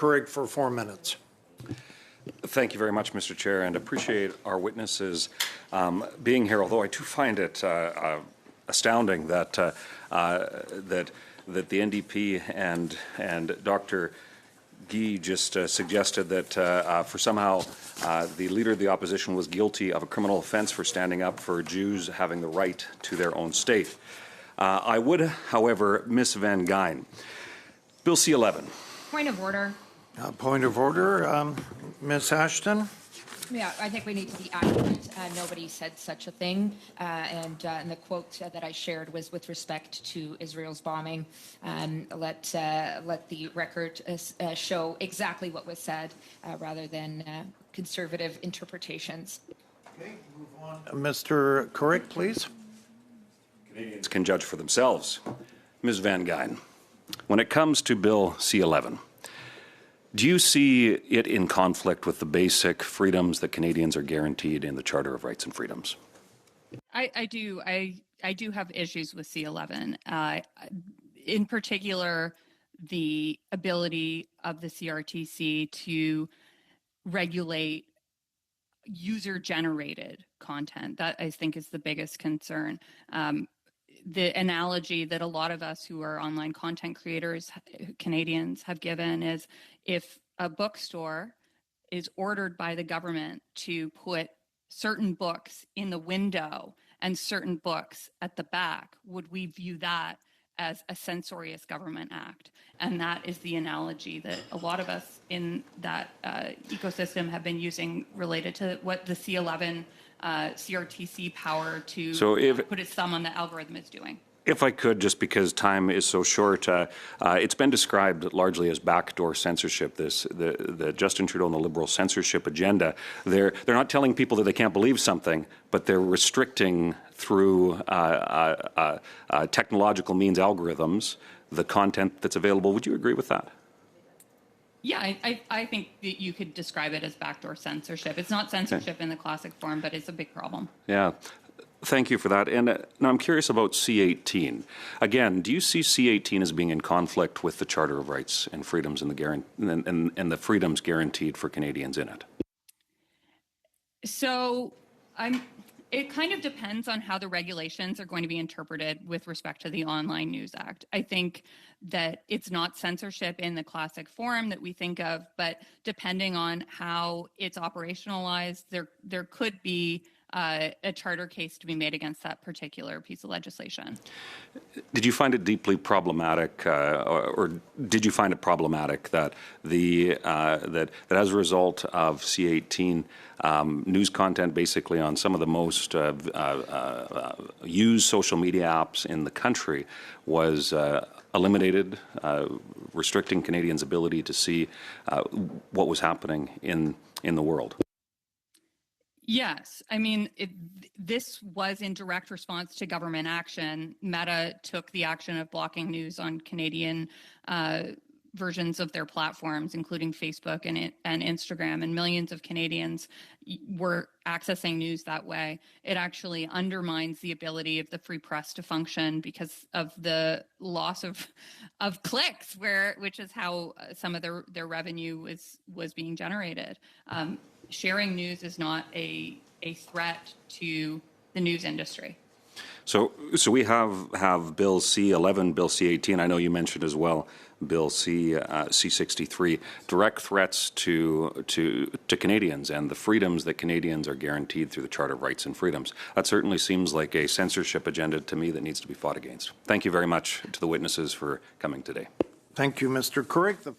Courig for 4 minutes. Thank you very much, Mr. Chair, and appreciate our witnesses being here, although I do find it astounding that that the NDP and Dr. Guy just suggested that for somehow the Leader of the Opposition was guilty of a criminal offence for standing up for Jews having the right to their own state. I would, however, Ms. Van Geyn, Bill C-11. Point of order. Point of order. Ms. Ashton? Yeah, I think we need to be accurate. Nobody said such a thing. And the quote that I shared was with respect to Israel's bombing. Let the record show exactly what was said rather than conservative interpretations. Okay, move on. Mr. Courig, please. Canadians can judge for themselves. Ms. Van Geyn, when it comes to Bill C-11, do you see it in conflict with the basic freedoms that Canadians are guaranteed in the Charter of Rights and Freedoms? I do. I do have issues with C-11. In particular, the ability of the CRTC to regulate user-generated content. That, I think, is the biggest concern. The analogy that a lot of us who are online content creators, Canadians, have given is if a bookstore is ordered by the government to put certain books in the window and certain books at the back, would we view that as a censorious government act? And that is the analogy that a lot of us in that ecosystem have been using related to what the C-11 CRTC power to put its thumb on the algorithm is doing. If I could, just because time is so short, it's been described largely as backdoor censorship. The Justin Trudeau and the Liberal censorship agenda. They're not telling people that they can't believe something, but they're restricting through technological means, algorithms, the content that's available. Would you agree with that? Yeah, I think that you could describe it as backdoor censorship. It's not censorship in the classic form, but it's a big problem. Yeah. Thank you for that. And now I'm curious about C-18. Again, do you see C-18 as being in conflict with the Charter of Rights and Freedoms and the freedoms guaranteed for Canadians in it? So it kind of depends on how the regulations are going to be interpreted with respect to the Online News Act. I think that it's not censorship in the classic form that we think of, but depending on how it's operationalized, there could be a charter case to be made against that particular piece of legislation. Did you find it deeply problematic, or did you find it problematic that that as a result of C-18, news content basically on some of the most used social media apps in the country was eliminated, restricting Canadians' ability to see what was happening in the world? Yes. I mean, this was in direct response to government action. Meta took the action of blocking news on Canadian versions of their platforms, including Facebook and Instagram, and millions of Canadians were accessing news that way. It actually undermines the ability of the free press to function because of the loss of clicks, which is how some of their revenue was being generated. Sharing news is not a threat to the news industry. So we have Bill C-11, Bill C-18. I know you mentioned as well Bill C-63. Direct threats to Canadians and the freedoms that Canadians are guaranteed through the Charter of Rights and Freedoms. That certainly seems like a censorship agenda to me that needs to be fought against. Thank you very much to the witnesses for coming today. Thank you, Mr. Courig.